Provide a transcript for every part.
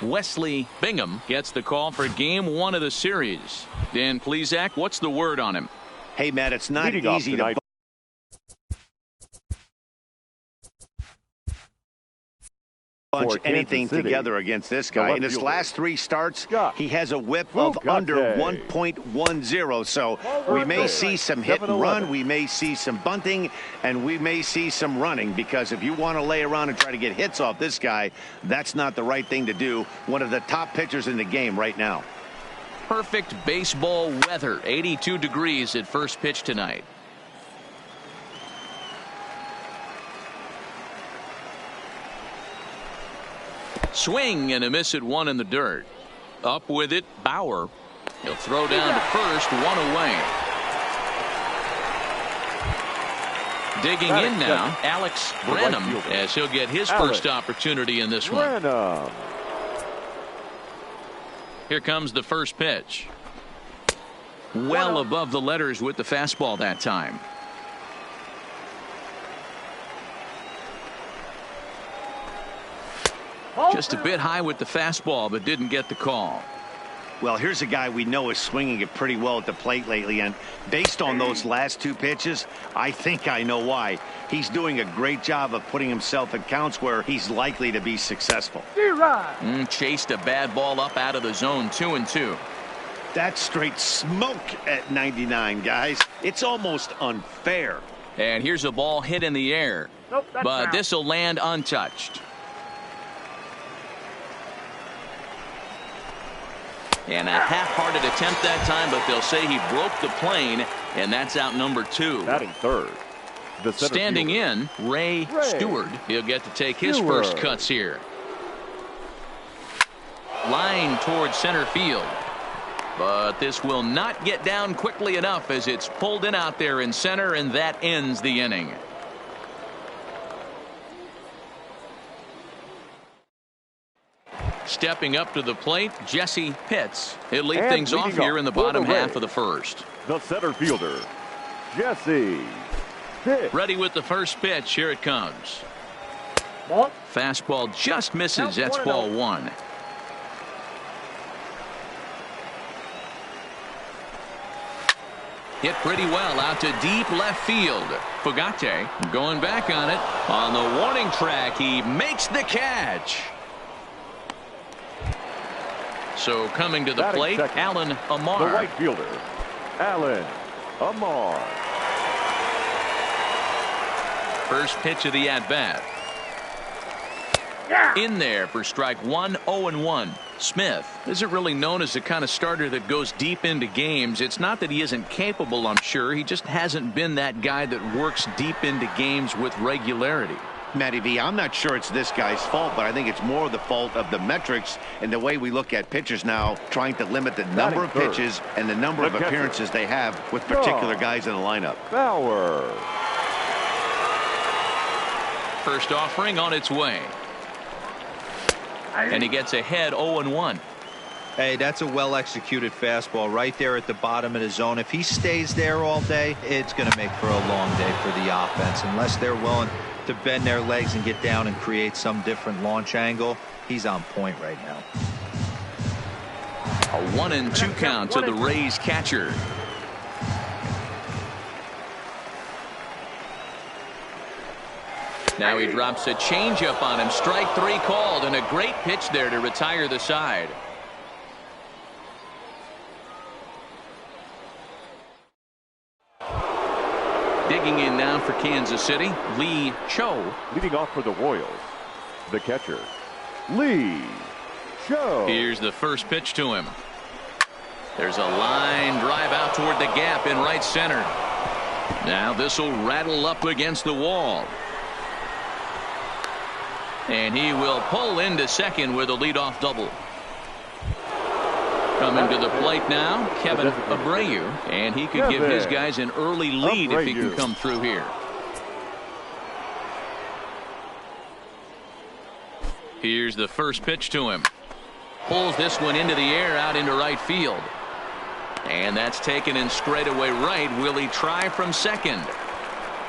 Wesley Bingham gets the call for game 1 of the series. Dan Plesac, what's the word on him? Hey, Matt, it's not easy to bunch anything together against this guy. In his last 3 starts, he has a whip of under 1.10. So we may see some hit and run, we may see some bunting, and we may see some running, because if you want to lay around and try to get hits off this guy, that's not the right thing to do. One of the top pitchers in the game right now. Perfect baseball weather. 82 degrees at first pitch tonight. Swing and a miss at 1 in the dirt. Up with it, Bauer. He'll throw down to first, 1 away. Digging in now, Alex Branham, as he'll get his first opportunity in this one. Here comes the first pitch. Well above the letters with the fastball that time. Just a bit high with the fastball, but didn't get the call. Well, here's a guy we know is swinging it pretty well at the plate lately, and based on those last 2 pitches, I think I know why. He's doing a great job of putting himself in counts where he's likely to be successful. Chased a bad ball up out of the zone, 2-2. That's straight smoke at 99, guys. It's almost unfair. And here's a ball hit in the air, but this will land untouched. And a half-hearted attempt that time, but they'll say he broke the plane, and that's out number 2. Batting third. Standing in, Ray Stewart. He'll get to take his first cuts here. Line towards center field. But this will not get down quickly enough as it's pulled in out there in center, and that ends the inning. Stepping up to the plate, Jesse Pitts. He'll lead things off here in the bottom half of the first. The center fielder, Jesse Pitts. Ready with the first pitch. Here it comes. Fastball just misses. That's ball 1. Hit pretty well out to deep left field. Fugate going back on it. On the warning track, he makes the catch. So coming to the plate, Alan Amar. The right fielder, Alan Amar. First pitch of the at-bat. In there for strike 1, 0-1. Smith isn't really known as the kind of starter that goes deep into games. It's not that he isn't capable, I'm sure. He just hasn't been that guy that works deep into games with regularity. Matty V, I'm not sure it's this guy's fault, but I think it's more the fault of the metrics and the way we look at pitchers now, trying to limit the number of pitches and the number of appearances they have with particular guys in the lineup. Bauer. First offering on its way. And he gets ahead 0-1. Hey, that's a well-executed fastball right there at the bottom of the zone. If he stays there all day, it's going to make for a long day for the offense. Unless they're willing to bend their legs and get down and create some different launch angle, he's on point right now. A 1-2 count to the Rays catcher. Now he drops a changeup on him. Strike 3 called, and a great pitch there to retire the side. Digging in now for Kansas City, Lee Cho. Leading off for the Royals, the catcher, Lee Cho. Here's the first pitch to him. There's a line drive out toward the gap in right center. Now this will rattle up against the wall. And he will pull into second with a leadoff double. Coming to the plate now, Kevin Abreu, and he could give his guys an early lead if he can come through here. Here's the first pitch to him. Pulls this one into the air out into right field. And that's taken in straightaway right. Will he try from second?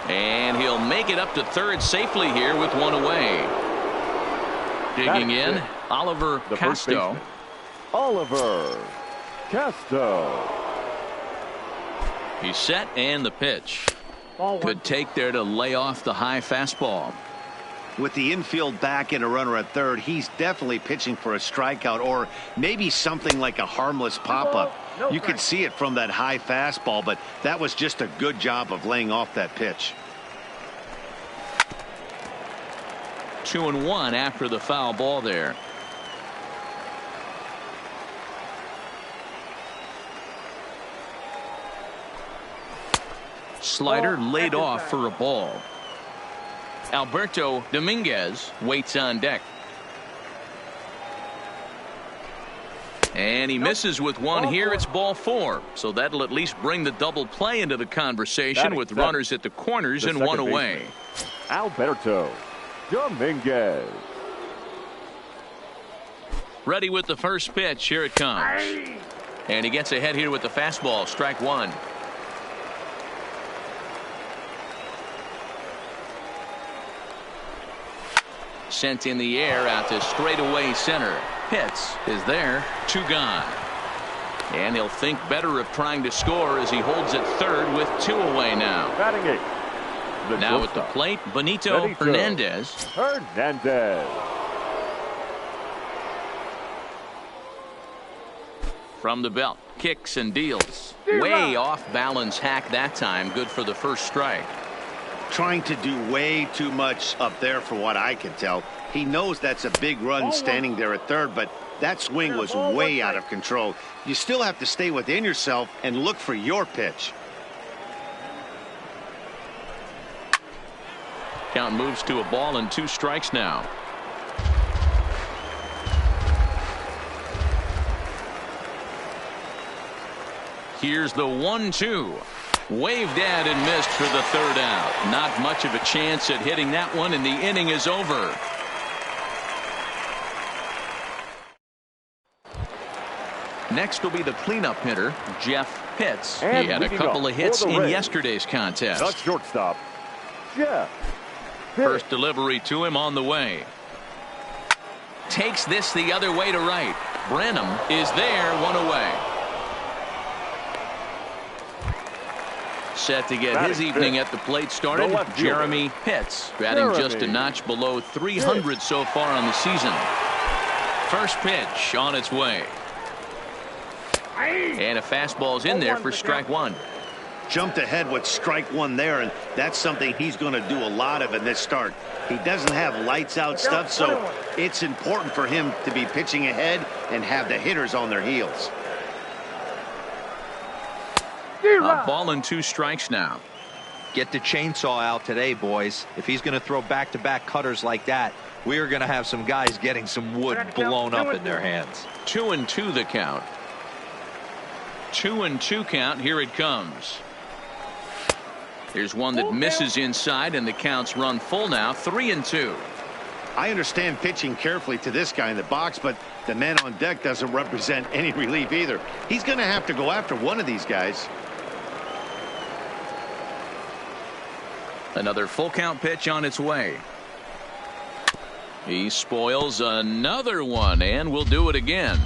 And he'll make it up to third safely here with one away. Digging in, Oliver The first Casto. baseman, Oliver Casto. He's set, and the pitch. Good take there to lay off the high fastball. With the infield back and a runner at third, he's definitely pitching for a strikeout or maybe something like a harmless pop-up. You could see it from that high fastball, but that was just a good job of laying off that pitch. 2-1 after the foul ball there. Slider laid off for a ball. Alberto Dominguez waits on deck. And he misses with one here. It's ball 4. So that'll at least bring the double play into the conversation with runners at the corners and one away. Alberto Dominguez. Ready with the first pitch. Here it comes. And he gets ahead here with the fastball. Strike 1. Sent in the air out to straightaway center. Pitts is there. 2 gone. And he'll think better of trying to score as he holds at third with 2 away now. Batting 8. Now at the plate, Benito Hernandez. From the belt, kicks and deals. Way off balance hack that time. Good for the first strike. Trying to do way too much up there for what I can tell. He knows that's a big run standing there at third, but that swing was way out of control. You still have to stay within yourself and look for your pitch. Count moves to a ball and 2 strikes now. Here's the 1-2. Waved at and missed for the third out. Not much of a chance at hitting that one, and the inning is over. Next will be the cleanup hitter, Jeff Pitts. And he had a couple of hits in yesterday's contest. The shortstop, Jeff Pitts. First delivery to him on the way. Takes this the other way to right. Brenham is there, 1 away. Set to get his evening at the plate started. Jeremy Pitts batting just a notch below 300 so far on the season. First pitch on its way. And a fastball's in there for strike 1. Jumped ahead with strike 1 there, and that's something he's going to do a lot of in this start. He doesn't have lights out stuff, so it's important for him to be pitching ahead and have the hitters on their heels. A ball and 2 strikes now. Get the chainsaw out today, boys. If he's going to throw back-to-back cutters like that, we are going to have some guys getting some wood blown up in their hands. 2-2 the count. 2-2 count. Here it comes. Here's one that misses inside, and the count's run full now. 3-2. I understand pitching carefully to this guy in the box, but the man on deck doesn't represent any relief either. He's going to have to go after one of these guys. Another full count pitch on its way. He spoils another one, and will do it again.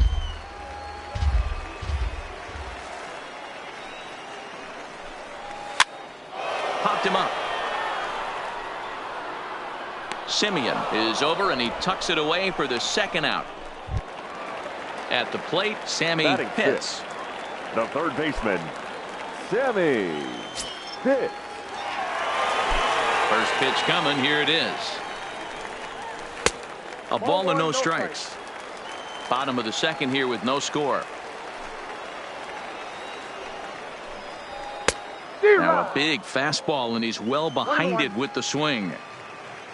Popped him up. Simeon is over, and he tucks it away for the second out. At the plate, Sammy Pitts. The third baseman, Sammy Pitts. First pitch coming. Here it is. A ball and no strikes. Bottom of the second here with no score. Now a big fastball, and he's well behind it with the swing.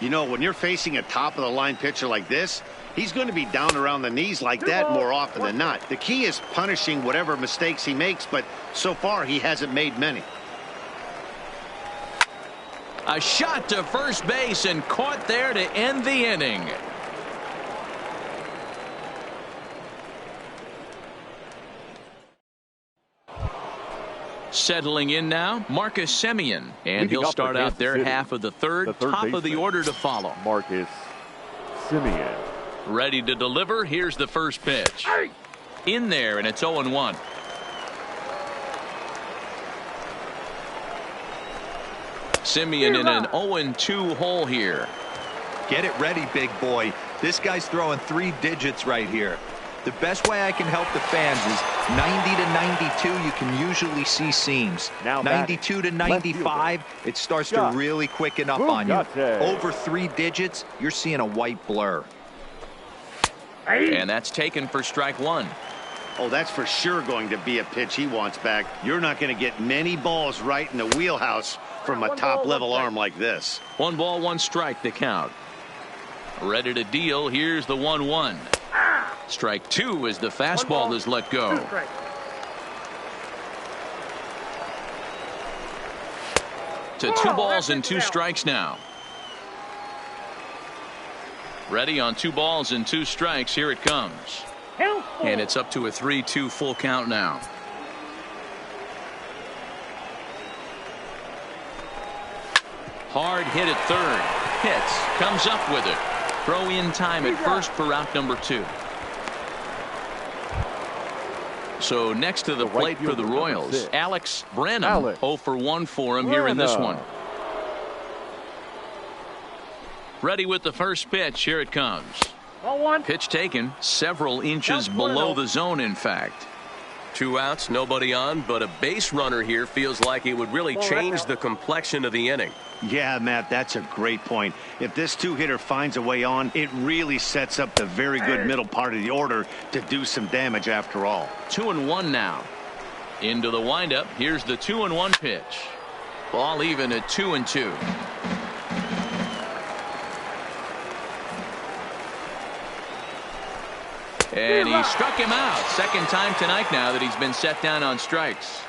You know, when you're facing a top-of-the-line pitcher like this, he's going to be down around the knees like that more often than not. The key is punishing whatever mistakes he makes, but so far he hasn't made many. A shot to first base and caught there to end the inning. Settling in now, Marcus Semien, and he'll start out their half of the third, top of the order to follow. Marcus Semien. Ready to deliver. Here's the first pitch. In there, and it's 0-1. Simeon in an 0-2 hole here. Get it ready, big boy. This guy's throwing 3 digits right here. The best way I can help the fans is 90 to 92. You can usually see seams. Now 92 to 95, it starts to really quicken up on you. Over 3 digits, you're seeing a white blur. And that's taken for strike 1. Oh, that's for sure going to be a pitch he wants back. You're not going to get many balls right in the wheelhouse from a top-level arm like this. 1 ball, 1 strike, the count. Ready to deal. Here's the 1-1. Strike 2 as the fastball is let go. To 2 balls and 2 strikes now. Ready on 2 balls and 2 strikes. Here it comes. And it's up to a 3-2 full count now. Hard hit at third. Hits. Comes up with it. Throw in time at first for out number 2. So next to the plate for the Royals, Alex Branham. 0 for 1 for him here in this one. Ready with the first pitch. Here it comes. Pitch taken several inches below the zone, in fact. 2 outs, nobody on, but a base runner here feels like it would really change the complexion of the inning. Yeah, Matt, that's a great point. If this 2-hitter finds a way on, it really sets up the very good middle part of the order to do some damage after all. 2-1 now. Into the windup. Here's the 2-1 pitch. Ball even at 2-2. And he struck him out. Second time tonight now that he's been set down on strikes.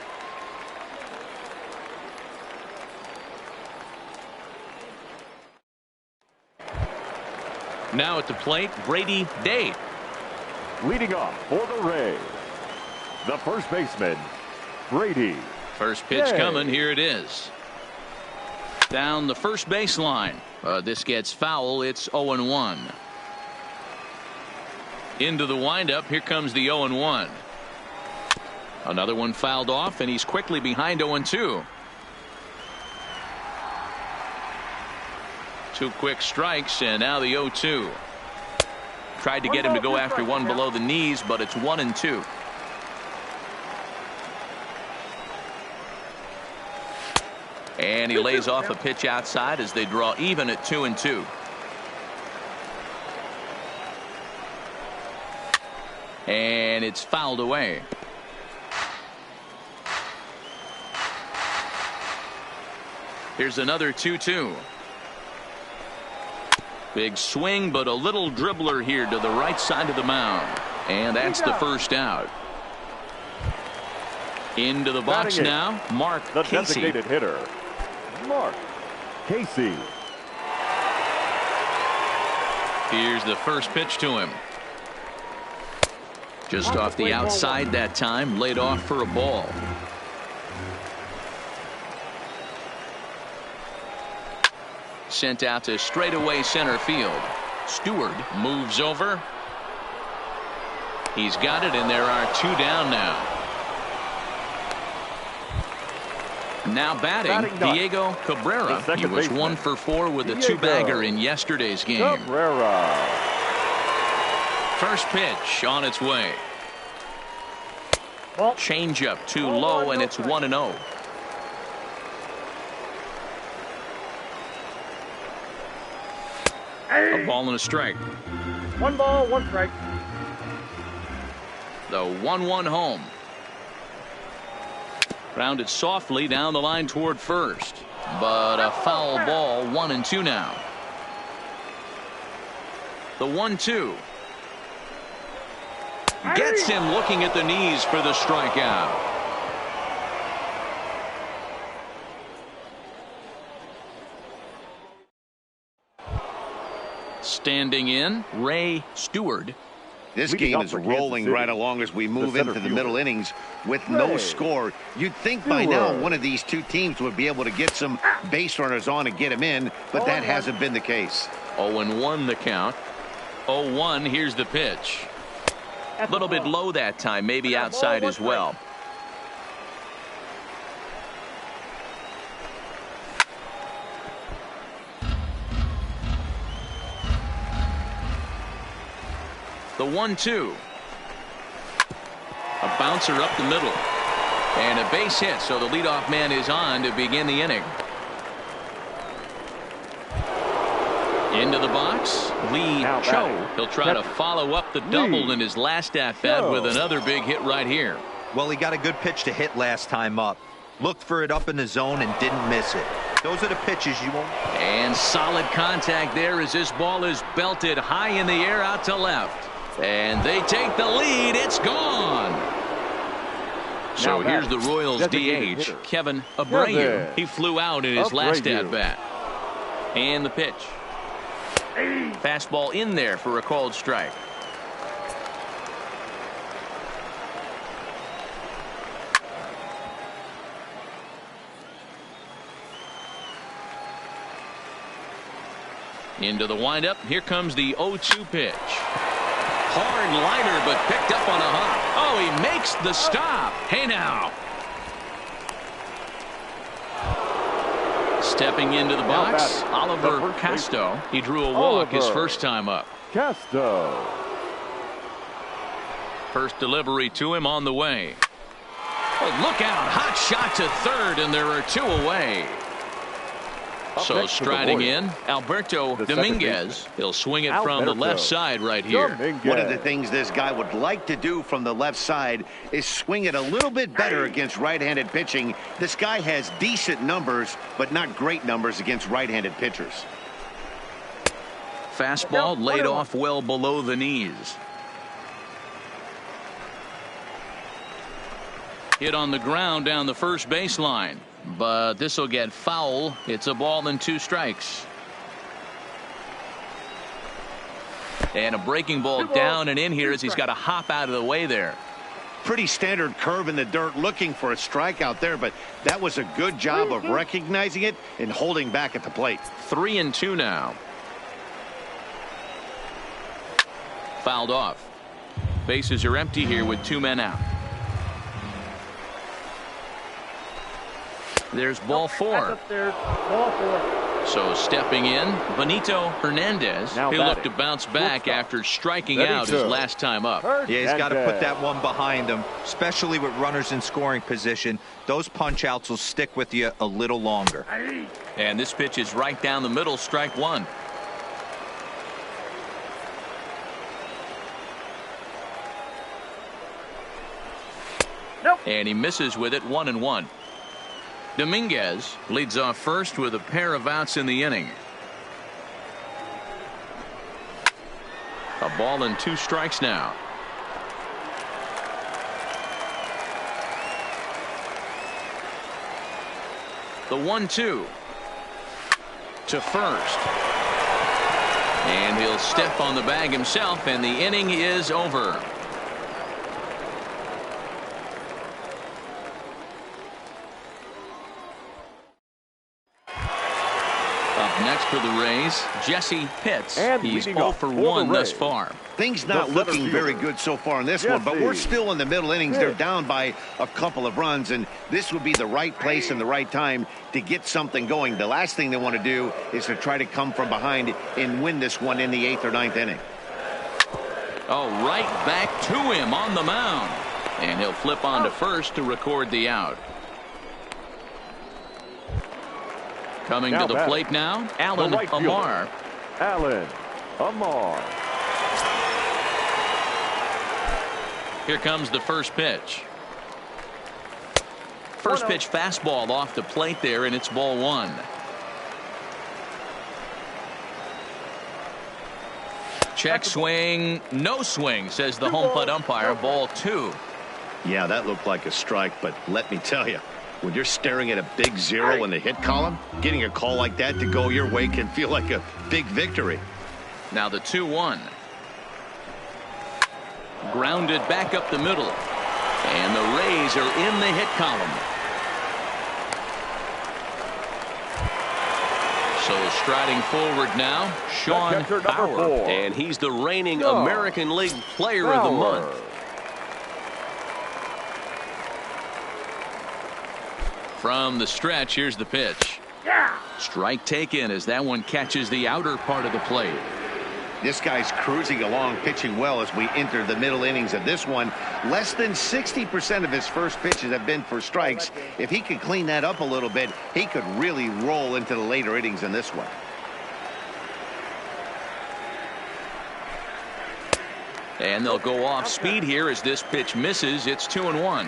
Now at the plate, Brady Day. Leading off for the Rays, the first baseman, Brady. First pitch coming. Here it is. Down the first baseline. This gets foul. It's 0-1. Into the windup. Here comes the 0-1. Another one fouled off, and he's quickly behind 0-2. 2 quick strikes, and now the 0-2. Tried to get him to go after one below the knees, but it's 1-2. And he lays off a pitch outside as they draw even at 2-2. And it's fouled away. Here's another 2-2. Big swing, but a little dribbler here to the right side of the mound. And that's the first out. Into the box now, Mark the Casey. Designated hitter, Mark Casey. Here's the first pitch to him. Just off the outside that time, laid off for a ball. Sent out to straightaway center field. Stewart moves over. He's got it, and there are 2 down now. Now batting Diego Cabrera. He was 1 for 4 with a 2-bagger in yesterday's game. Cabrera. First pitch on its way. Changeup too low, and it's 1-0. A ball and a strike. 1 ball, 1 strike. The 1-1 home. Grounded softly down the line toward first, but a foul ball. 1-2 now. The 1-2 gets him looking at the knees for the strikeout. Standing in, Ray Stewart. This game is rolling right along as we move into the middle innings with no score. You'd think by now one of these 2 teams would be able to get some base runners on and get them in, but that hasn't been the case. 0-1 the count. 0-1. Here's the pitch. A little bit low that time, maybe outside as well. The 1-2. A bouncer up the middle. And a base hit, so the leadoff man is on to begin the inning. Into the box, Lee Cho. He'll try to follow up the double in his last at-bat with another big hit right here. Well, he got a good pitch to hit last time up. Looked for it up in the zone and didn't miss it. Those are the pitches you won't. And solid contact there as this ball is belted high in the air out to left. And they take the lead. It's gone. So here's the Royals DH, Kevin Abreu. He flew out in his last at-bat. And the pitch. Fastball in there for a called strike. Into the windup. Here comes the 0-2 pitch. Hard liner, but picked up on a hop. Oh, he makes the stop. Hey now. Stepping into the box, Oliver Casto. He drew a walk his first time up. Casto. First delivery to him on the way. Oh, look out. Hot shot to third, and there are two away. So striding in, Alberto Dominguez. He'll swing it from the left side right here. One of the things this guy would like to do from the left side is swing it a little bit better against right-handed pitching. This guy has decent numbers, but not great numbers against right-handed pitchers. Fastball laid off well below the knees. Hit on the ground down the first baseline. But this will get foul. It's a ball and 2 strikes. And a breaking ball down and in here as he's got to hop out of the way there. Pretty standard curve in the dirt, looking for a strikeout there, but that was a good job of recognizing it and holding back at the plate. 3-2 now. Fouled off. Bases are empty here with 2 men out. There's ball 4. So stepping in, Benito Hernandez. He looked to bounce back after striking out his last time up. Yeah, he's got to put that one behind him, especially with runners in scoring position. Those punch outs will stick with you a little longer. And this pitch is right down the middle, strike 1. And he misses with it, 1-1. Dominguez leads off first with a pair of outs in the inning. A ball and 2 strikes now. The 1-2 to first. And he'll step on the bag himself, and the inning is over. Next for the Rays, Jesse Pitts. He's 0 for 1 thus far. Things not looking very good so far in this one, but we're still in the middle innings. They're down by a couple of runs, and this would be the right place and the right time to get something going. The last thing they want to do is to try to come from behind and win this one in the 8th or 9th inning. Oh, right back to him on the mound. And he'll flip on to first to record the out. Coming to the plate now, Allen Amar. Allen Amar. Here comes the first pitch. First pitch fastball off the plate there, and it's ball 1. Check swing, no swing, says the home plate umpire. Ball 2. Yeah, that looked like a strike, but let me tell you, when you're staring at a big 0 in the hit column, getting a call like that to go your way can feel like a big victory. Now the 2-1. Grounded back up the middle. And the Rays are in the hit column. So striding forward now, Sean Bauer. And he's the reigning American League Player of the Month. From the stretch, here's the pitch. Strike taken as that one catches the outer part of the plate. This guy's cruising along, pitching well as we enter the middle innings of this one. Less than 60% of his first pitches have been for strikes. If he could clean that up a little bit, he could really roll into the later innings in this one. And they'll go off speed here as this pitch misses. It's 2-1.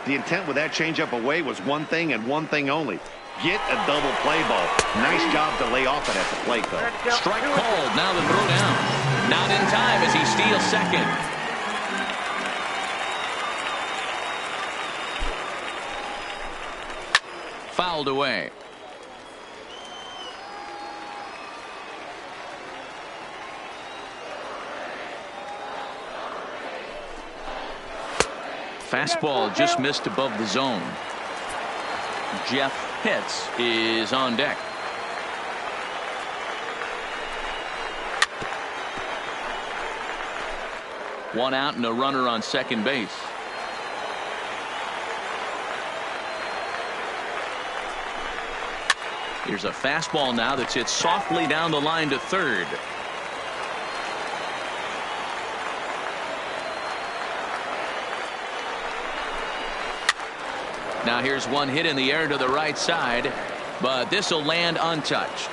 The intent with that changeup away was one thing and one thing only. Get a double play ball. Nice job to lay off it at the plate, though. Strike called. Now the throw down. Not in time as he steals second. Fouled away. Fastball just missed above the zone. Jeff Pitts is on deck. One out and a runner on second base. Here's a fastball now that's hit softly down the line to third. Now here's one hit in the air to the right side, but this will land untouched.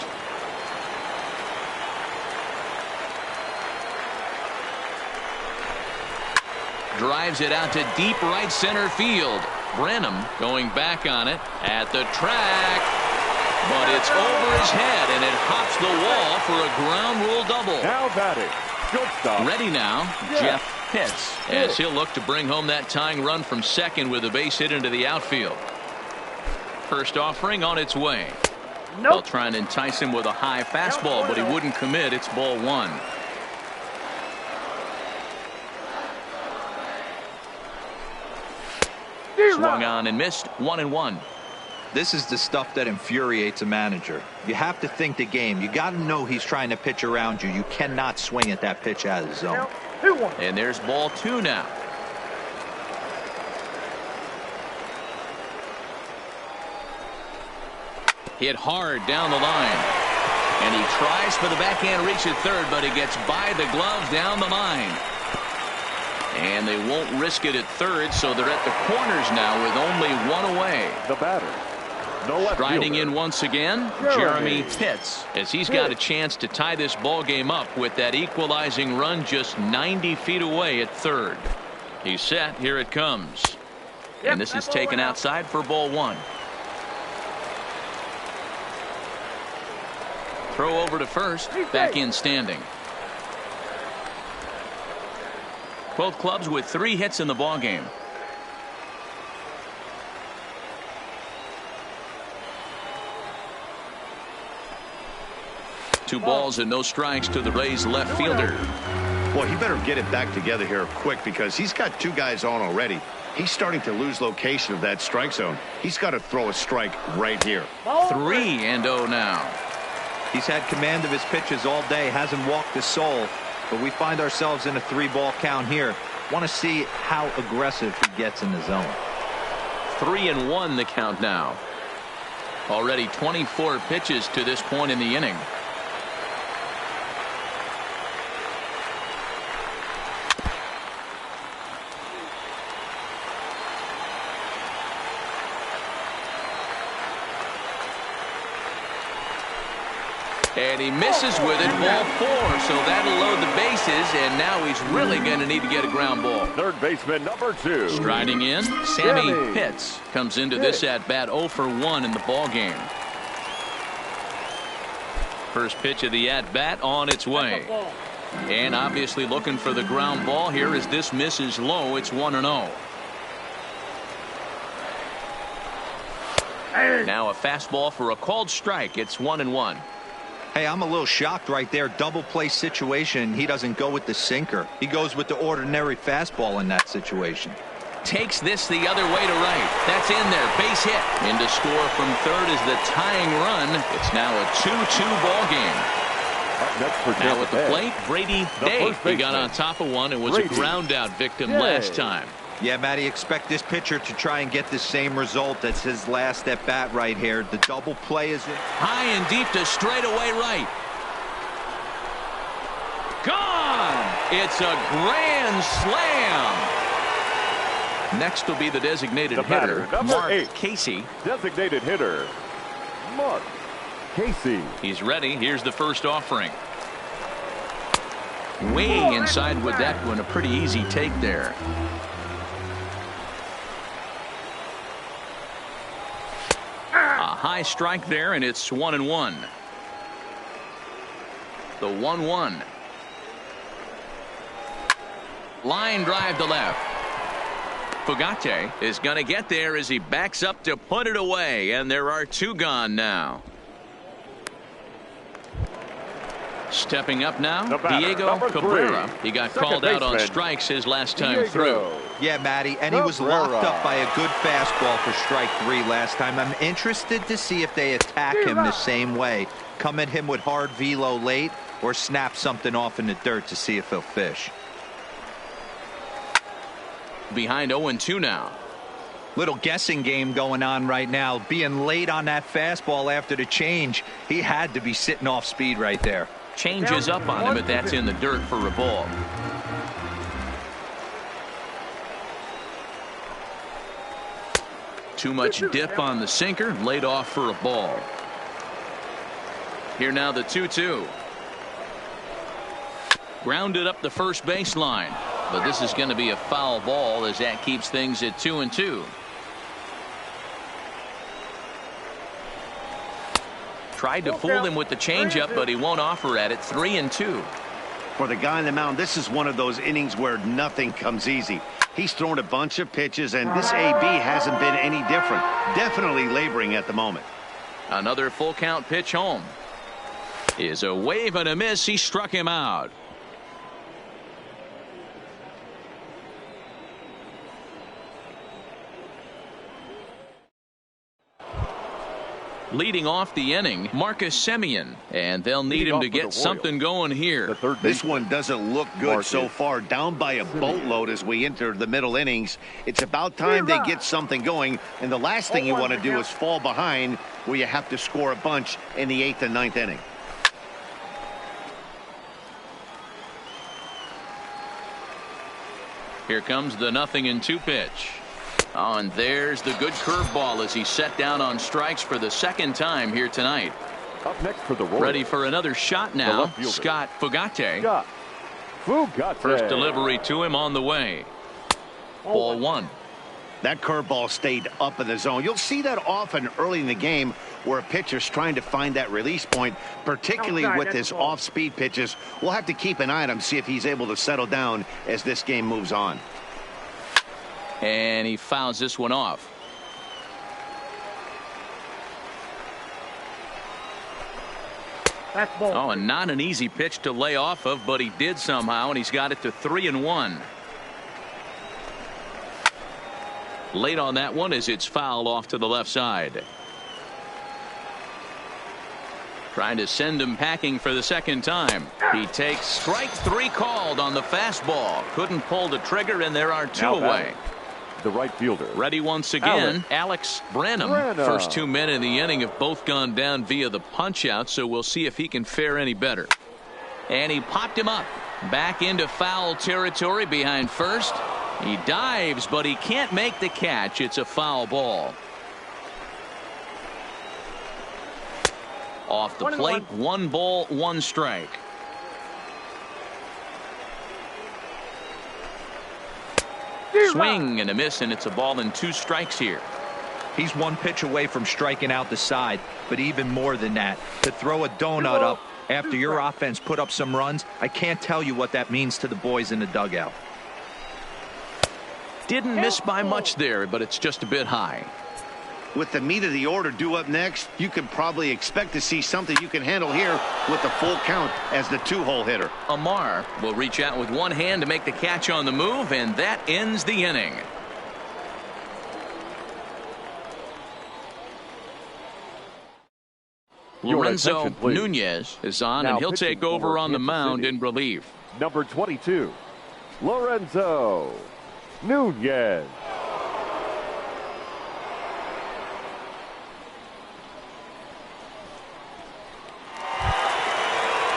Drives it out to deep right center field. Brenham going back on it at the track, but it's over his head and it hops the wall for a ground rule double. Now batting, shortstop. Ready now, Jeff Pitts, as he'll look to bring home that tying run from second with a base hit into the outfield. First offering on its way. They'll try and entice him with a high fastball, but he wouldn't commit. It's ball one. Swung on and missed. 1-1. This is the stuff that infuriates a manager. You have to think the game. You got to know he's trying to pitch around you. You cannot swing at that pitch out of the zone. And there's ball two now. Hit hard down the line. And he tries for the backhand reach at third, but he gets by the glove down the line. And they won't risk it at third, so they're at the corners now with only one away. The batter. Striding in once again, Jeremy Pitts, as he's got a chance to tie this ball game up with that equalizing run just 90 feet away at third. He's set. Here it comes. And this is taken outside for ball one. Throw over to first. Back in standing. Both clubs with 3 hits in the ball game. Two balls and no strikes to the Rays left fielder. Well, he better get it back together here quick because he's got 2 guys on already. He's starting to lose location of that strike zone. He's got to throw a strike right here. 3-0 now. He's had command of his pitches all day, hasn't walked a soul, but we find ourselves in a 3-ball count here. Want to see how aggressive he gets in the zone. 3-1 the count now. Already 24 pitches to this point in the inning. And he misses with it, ball 4, so that'll load the bases, and now he's really going to need to get a ground ball. Third baseman number 2. Striding in, Sammy Pitts comes into this at-bat 0 for 1 in the ball game. First pitch of the at-bat on its way. And obviously looking for the ground ball here as this misses low. It's 1-0. Now a fastball for a called strike. It's 1-1. Hey, I'm a little shocked right there. Double play situation. He doesn't go with the sinker. He goes with the ordinary fastball in that situation. takes this the other way to right. That's in there. Base hit. In to score from third is the tying run. It's now a 2-2 ball game. Now at the plate, Brady Day. He got on top of one and was a ground out victim last time. Yeah, Matty, expect this pitcher to try and get the same result as his last at bat right here. The double play is in. High and deep to straightaway right. Gone! It's a grand slam. Next will be the designated hitter, Mark Casey. Designated hitter, Mark Casey. He's ready. Here's the first offering. Way inside with that one. A pretty easy take there. A high strike there, and it's 1-1. The 1-1. Line drive to left. Fugate is going to get there as he backs up to put it away, and there are two gone now. Stepping up now, Diego Cabrera. He got called out on strikes his last time through. Yeah, Matty, and he was locked up by a good fastball for strike 3 last time. I'm interested to see if they attack him the same way. Come at him with hard velo late or snap something off in the dirt to see if he'll fish. Behind 0-2 now. Little guessing game going on right now. Being late on that fastball after the change. He had to be sitting off speed right there. Changes up on him, but that's in the dirt for a ball. Too much dip on the sinker. Laid off for a ball. Here now the 2-2. Grounded up the first baseline. But this is going to be a foul ball as that keeps things at 2-2. Tried to fool him with the changeup, but he won't offer at it. 3-2. For the guy on the mound, this is one of those innings where nothing comes easy. He's thrown a bunch of pitches, and this AB hasn't been any different. Definitely laboring at the moment. Another full count pitch home. Is a wave and a miss. He struck him out. Leading off the inning, Marcus Semien, and they'll need him to get something going here. This one doesn't look good so far. Down by a boatload as we enter the middle innings. It's about time they get something going, and the last thing you want to do is fall behind where you have to score a bunch in the 8th and 9th inning. Here comes the 0-2 pitch. Oh, and there's the good curveball as he's set down on strikes for the second time here tonight. Up next for the Royals. Ready for another shot now, Scott Fugate. First delivery to him on the way. Ball 1. That curveball stayed up in the zone. You'll see that often early in the game where a pitcher's trying to find that release point, particularly with his off-speed pitches. We'll have to keep an eye on him, see if he's able to settle down as this game moves on. And he fouls this one off. Oh, and not an easy pitch to lay off of, but he did somehow, and he's got it to 3-1. Late on that one as it's fouled off to the left side. Trying to send him packing for the second time. He takes strike 3 called on the fastball. Couldn't pull the trigger, and there are 2 away. The right fielder. Ready once again, Alex Branham. First 2 men in the inning have both gone down via the punch out, so we'll see if he can fare any better. And he popped him up. Back into foul territory behind first. He dives, but he can't make the catch. It's a foul ball. Off the plate, 1 ball, 1 strike. Swing and a miss, and it's a ball and 2 strikes here. He's 1 pitch away from striking out the side, but even more than that, to throw a donut up after your offense put up some runs, I can't tell you what that means to the boys in the dugout. Didn't miss by much there, but it's just a bit high. With the meat of the order due up next, you can probably expect to see something you can handle here with the full count as the 2-hole hitter. Amar will reach out with 1 hand to make the catch on the move, and that ends the inning. Lorenzo Nunez is on, and he'll take over on the mound in relief. Number 22, Lorenzo Nunez.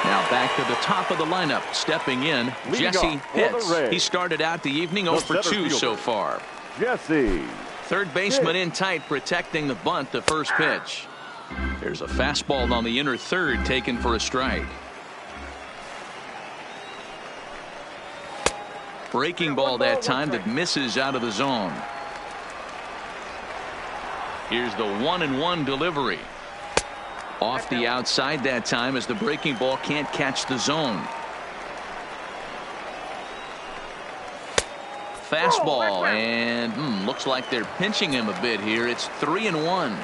Now back to the top of the lineup, stepping in, Jesse Pitts. He started out the evening 0 for 2 so far. Jesse. Third baseman in tight, protecting the bunt, the first pitch. There's a fastball on the inner third, taken for a strike. Breaking ball that time that misses out of the zone. Here's the 1-1 delivery. Off the outside that time as the breaking ball can't catch the zone. Fastball, and looks like they're pinching him a bit here. It's 3-1.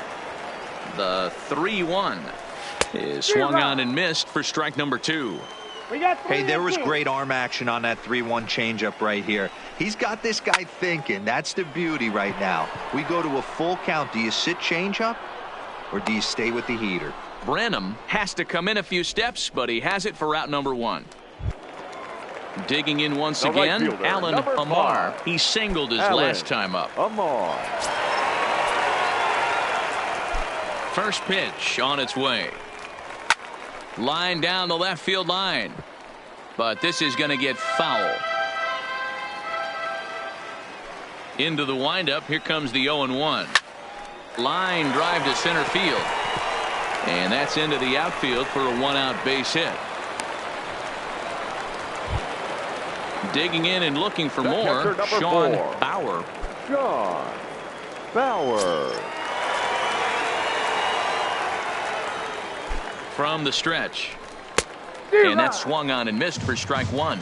The 3-1 is swung on and missed for strike number 2. Hey, there was great arm action on that 3-1 changeup right here. He's got this guy thinking. That's the beauty right now. We go to a full count. Do you sit changeup or do you stay with the heater? Branham has to come in a few steps, but he has it for out number 1. Digging in once again, Allen Amar. He singled his last time up. Amar. First pitch on its way. Line down the left field line. But this is going to get foul. Into the windup. Here comes the 0-1. Line drive to center field. And that's into the outfield for a 1-out base hit. Digging in and looking for more, Sean Bauer. Sean Bauer. From the stretch. And that swung on and missed for strike 1.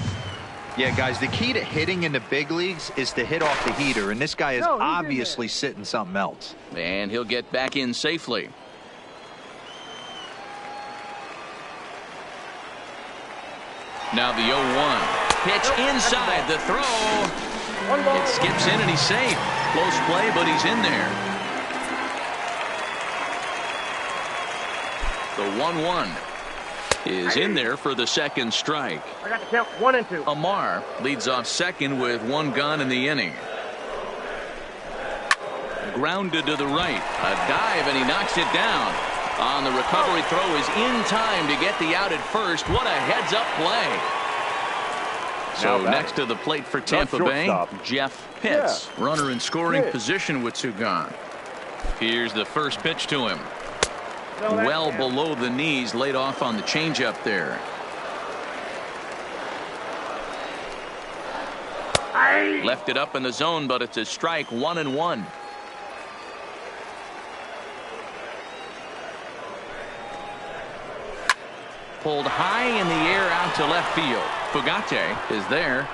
Yeah, guys, the key to hitting in the big leagues is to hit off the heater, and this guy is obviously sitting something else. And he'll get back in safely. Now the 0-1. Pitch inside the throw. It skips in and he's safe. Close play, but he's in there. The 1-1 is in there for the second strike. I got to count 1 and 2. Amar leads off second with 1 gone in the inning. Grounded to the right. A dive and he knocks it down. On the recovery throw is in time to get the out at first. What a heads-up play. So next to the plate for Tampa Bay, Jeff Pitts. Runner in scoring position with 2 gone. Here's the first pitch to him. Well below the knees, laid off on the changeup there. Left it up in the zone, but it's a strike. 1-1. Pulled high in the air out to left field. Fugate is there.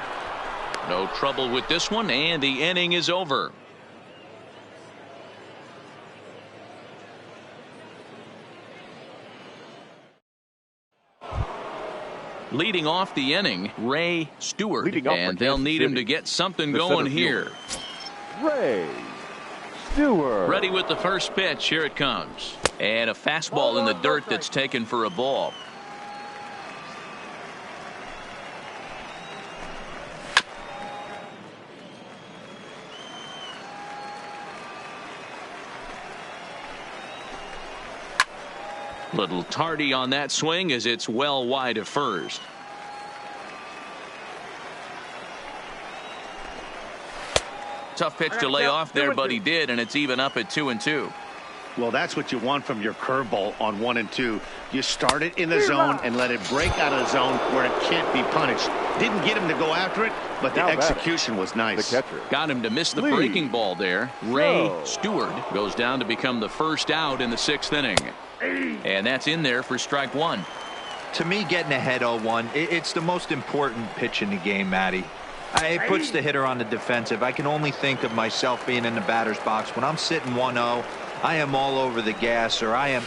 No trouble with this one, and the inning is over. Leading off the inning, Ray Stewart, and they'll need him to get something going here. Ray Stewart. Ready with the first pitch. Here it comes. And a fastball in the dirt that's taken for a ball. Little tardy on that swing as it's well wide of first. Tough pitch to lay off there, but he did, and it's even up at 2-2. Well, that's what you want from your curveball on 1 and 2. You start it in the zone and let it break out of the zone where it can't be punished. Didn't get him to go after it, but the execution was nice. Got him to miss the breaking ball there. Ray Stewart goes down to become the first out in the 6th inning. And that's in there for strike 1. To me, getting ahead 0-1, it's the most important pitch in the game, Matty. It puts the hitter on the defensive. I can only think of myself being in the batter's box. When I'm sitting 1-0, I am all over the gas, or I am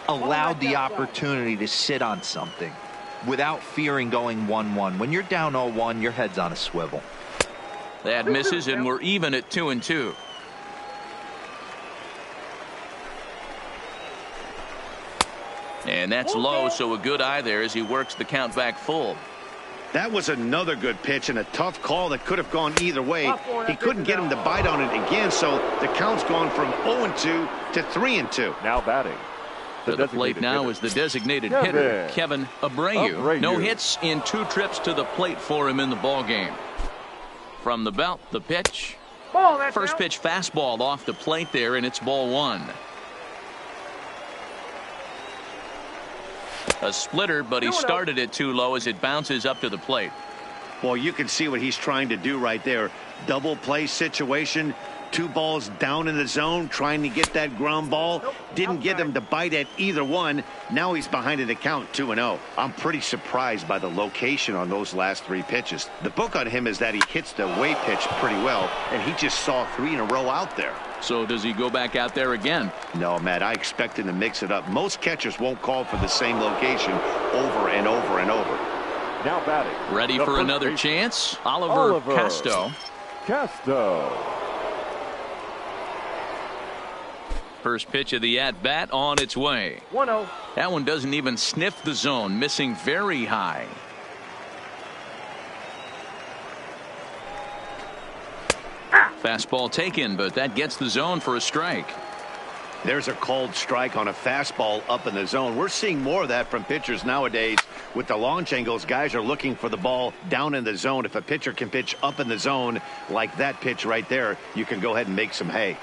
allowed the opportunity to sit on something without fearing going 1-1. When you're down 0-1, your head's on a swivel. That misses, and we're even at 2-2. And that's low, so a good eye there as he works the count back full. That was another good pitch and a tough call that could have gone either way. He couldn't get him to bite on it again, so the count's gone from 0-2 to 3-2. Now batting. To the plate now is the designated hitter, Kevin Abreu. No hits in 2 trips to the plate for him in the ball game. From the belt, the pitch. First pitch fastball off the plate there, and it's ball 1. A splitter, but he started it too low as it bounces up to the plate. Well, you can see what he's trying to do right there. Double play situation. 2 balls down in the zone, trying to get that ground ball. Didn't get him to bite at either one. Now he's behind an account 2-0. I'm pretty surprised by the location on those last 3 pitches. The book on him is that he hits the away pitch pretty well, and he just saw 3 in a row out there. So does he go back out there again? No, Matt, I expect him to mix it up. Most catchers won't call for the same location over and over and over. Now batting. Ready for another chance? Oliver Casto. First pitch of the at-bat on its way. 1-0. That one doesn't even sniff the zone, missing very high. Fastball taken, but that gets the zone for a strike. There's a called strike on a fastball up in the zone. We're seeing more of that from pitchers nowadays. With the launch angles, guys are looking for the ball down in the zone. If a pitcher can pitch up in the zone like that pitch right there, you can go ahead and make some hay.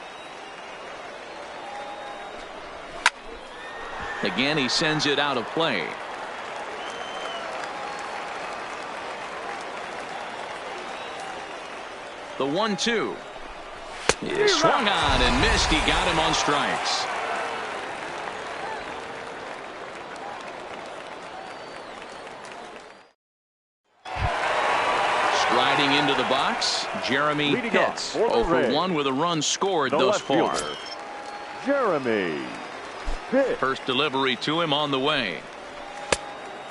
Again, he sends it out of play. The 1-2. He swung on and missed. He got him on strikes. Striding into the box, Jeremy Pitts. 0-for-1 with a run scored thus far. Jeremy Pitts. First delivery to him on the way.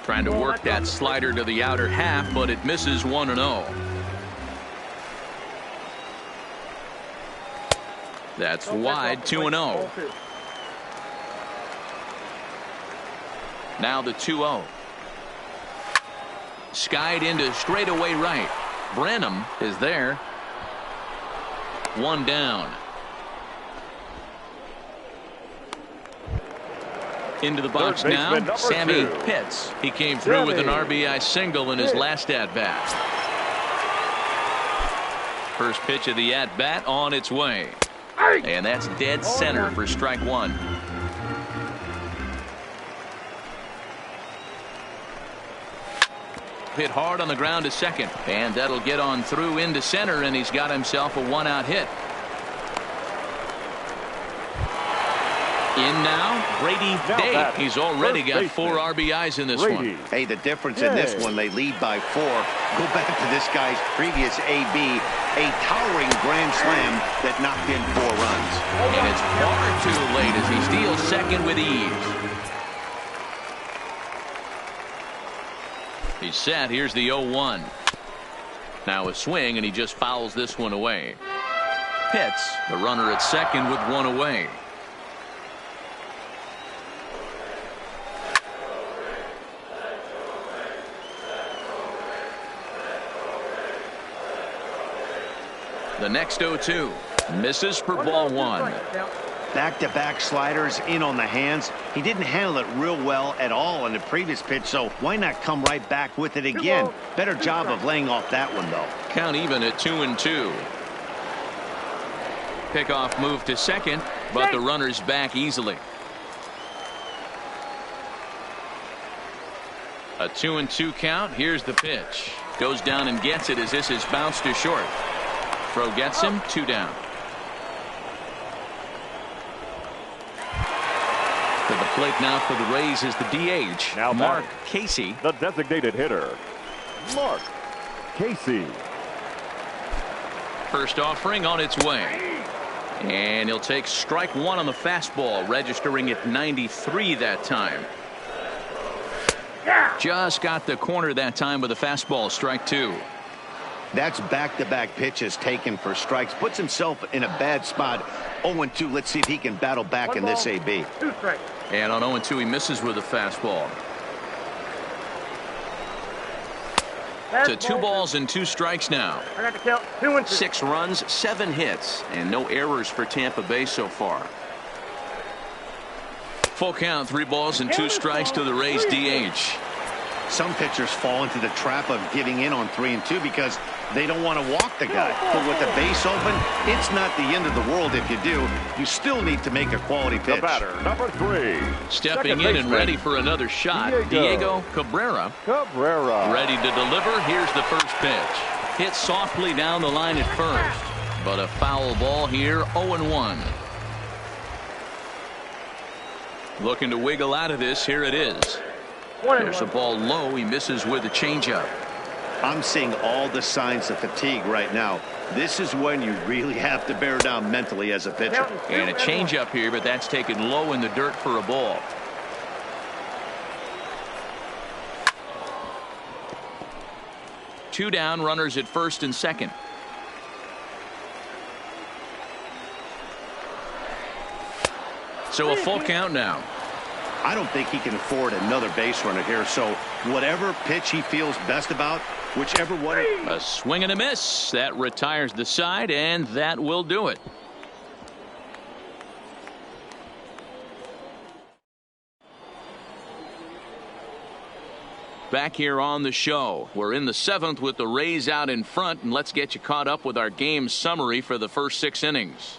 Trying to work that slider to the outer half, but it misses 1-0. That's wide, 2-0. Now the 2-0. Skied into straightaway right. Brenham is there. 1 down. Into the box now, Sammy Pitts. He came through with an RBI single in his last at-bat. First pitch of the at-bat on its way. And that's dead center for strike 1. Hit hard on the ground to second, and that'll get on through into center, and he's got himself a 1-out hit. In now, Brady Day. He's already got 4 RBIs in this one. Hey, the difference in this one, they lead by 4. Go back to this guy's previous AB, a towering grand slam that knocked in 4 runs. And it's far too late as he steals second with ease. He's set. Here's the 0-1. Now a swing, and he just fouls this one away. Pitts, the runner at second with 1 away. The next 0-2 misses for ball 1. Back-to-back sliders in on the hands. He didn't handle it real well at all in the previous pitch, so why not come right back with it again? Better job of laying off that one, though. Count even at 2-2. Pickoff move to second, but the runner's back easily. A 2-2 count. Here's the pitch. Goes down and gets it as this is bounced to short. Throw gets him, 2 down. To the plate now for the Rays is the DH. Now Mark Casey. The designated hitter, Mark Casey. First offering on its way. And he'll take strike 1 on the fastball, registering at 93 that time. Just got the corner that time with a fastball, strike 2. That's back-to-back pitches taken for strikes. Puts himself in a bad spot. 0-2. Let's see if he can battle back in this AB. 2 strikes. And on 0-2, he misses with a fastball. To 2 balls and 2 strikes now. I got to count 2 and 2. 6 runs, 7 hits, and no errors for Tampa Bay so far. Full count, 3 balls and 2 strikes to the Rays DH. Some pitchers fall into the trap of giving in on 3 and 2 because they don't want to walk the guy. But with the base open, it's not the end of the world if you do. You still need to make a quality pitch. The batter, number 3. Stepping in and ready for another shot, Diego Cabrera. Ready to deliver. Here's the first pitch. Hit softly down the line at first. But a foul ball here, 0-1. Looking to wiggle out of this. Here it is. There's a ball low. He misses with a changeup. I'm seeing all the signs of fatigue right now. This is when you really have to bear down mentally as a pitcher. And a changeup here, but that's taken low in the dirt for a ball. Two down, runners at first and second. So a full count now. I don't think he can afford another base runner here, so whatever pitch he feels best about, whichever one. A swing and a miss. That retires the side, and that will do it. Back here on the show. We're in the 7th with the Rays out in front, and let's get you caught up with our game summary for the first 6 innings.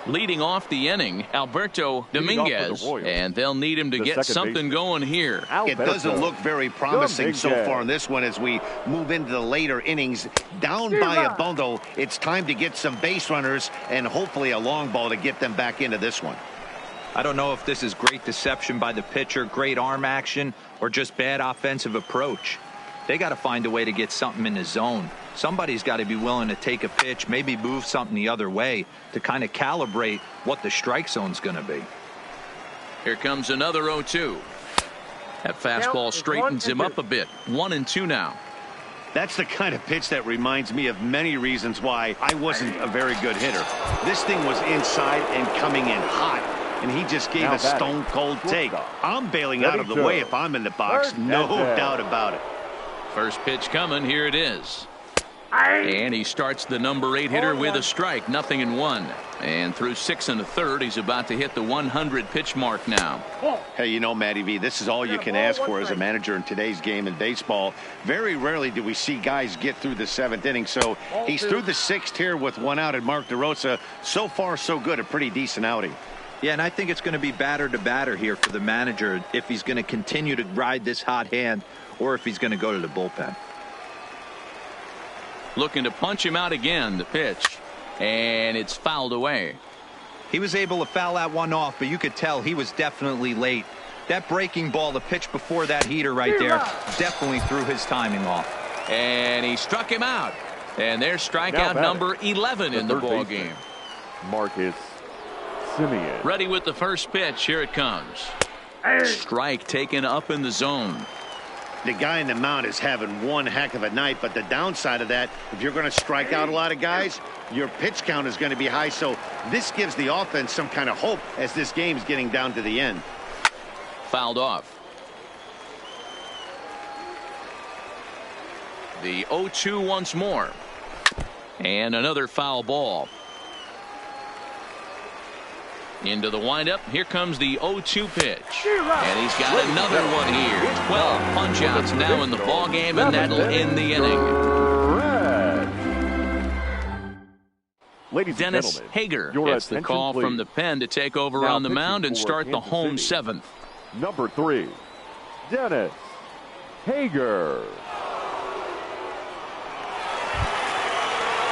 Leading off the inning, Alberto Dominguez, and they'll need him to get something going here. It doesn't look very promising so far in this one as we move into the later innings. Down by a bundle, it's time to get some base runners and hopefully a long ball to get them back into this one. I don't know if this is great deception by the pitcher, great arm action, or just bad offensive approach. They got to find a way to get something in the zone. Somebody's got to be willing to take a pitch, maybe move something the other way to kind of calibrate what the strike zone's going to be. Here comes another 0-2. That fastball straightens him up a bit. 1-2 now. That's the kind of pitch that reminds me of many reasons why I wasn't a very good hitter. This thing was inside and coming in hot, and he just gave a stone-cold take. I'm bailing out of the way if I'm in the box, no doubt about it. First pitch coming. Here it is. And he starts the number 8 hitter with a strike. 0-1. And through 6 1/3, he's about to hit the 100 pitch mark now. Hey, you know, Matty V, this is all you can ask for as a manager in today's game in baseball. Very rarely do we see guys get through the 7th inning. So he's through the 6th here with 1 out, and Mark DeRosa, so far so good, a pretty decent outing. Yeah, and I think it's going to be batter to batter here for the manager if he's going to continue to ride this hot hand or if he's going to go to the bullpen. Looking to punch him out again. The pitch, and it's fouled away. He was able to foul that one off, but you could tell he was definitely late. That breaking ball, the pitch before that heater right there, definitely threw his timing off. And he struck him out. And there's strikeout number 11 in the ball game. Marcus Semien. Ready with the first pitch. Here it comes. Strike taken up in the zone. The guy in the mound is having one heck of a night, but the downside of that, if you're going to strike out a lot of guys, your pitch count is going to be high. So this gives the offense some kind of hope as this game's getting down to the end. Fouled off. The 0-2 once more. And another foul ball. Into the windup. Here comes the 0-2 pitch. And he's got another one here. 12 punch-outs now in the ball game, and that'll end the inning. Dennis Hager gets the call from the pen to take over on the mound and start the home 7th. Number 3, Dennis Hager.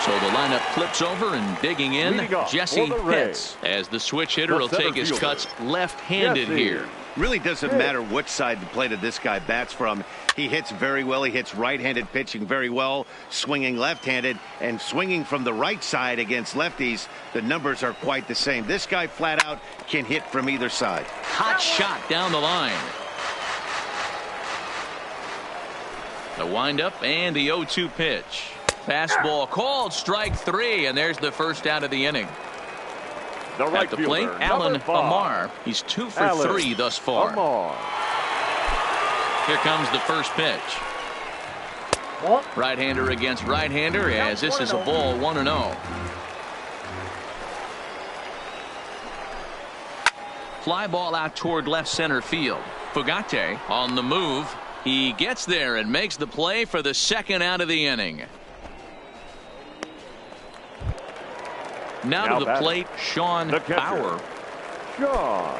So the lineup flips over, and digging in, Jesse Pitts as the switch hitter will take his cuts left-handed here. Really doesn't matter which side the plate of this guy bats from. He hits very well. He hits right-handed pitching very well, swinging left-handed, and swinging from the right side against lefties. The numbers are quite the same. This guy flat out can hit from either side. Hot shot down the line. The windup and the 0-2 pitch. Fastball called, strike 3, and there's the first out of the inning. The right At the plate, fielder, Alan number 5. Amar. He's 2 for Alan 3 thus far. Amar. Here comes the first pitch. Right-hander against right-hander, as this is a ball, 1-0. Fly ball out toward left center field. Fugate on the move. He gets there and makes the play for the second out of the inning. Now to the plate, Sean Bauer. Sean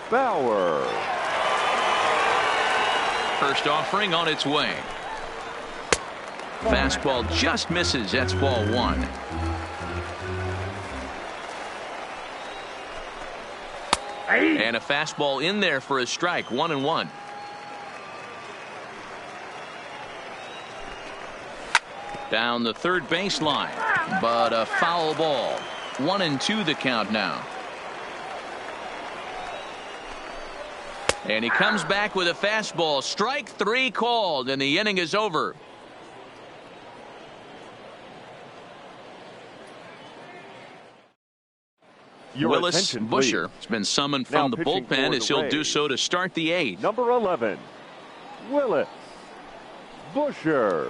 Bauer. First offering on its way. Fastball just misses. That's ball 1. And a fastball in there for a strike. 1-1. Down the third baseline, but a foul ball. 1-2 the count now. And he comes back with a fastball. Strike 3 called, and the inning is over. Willis Busher has been summoned from the bullpen as he'll do so to start the 8th. Number 11, Willis Busher.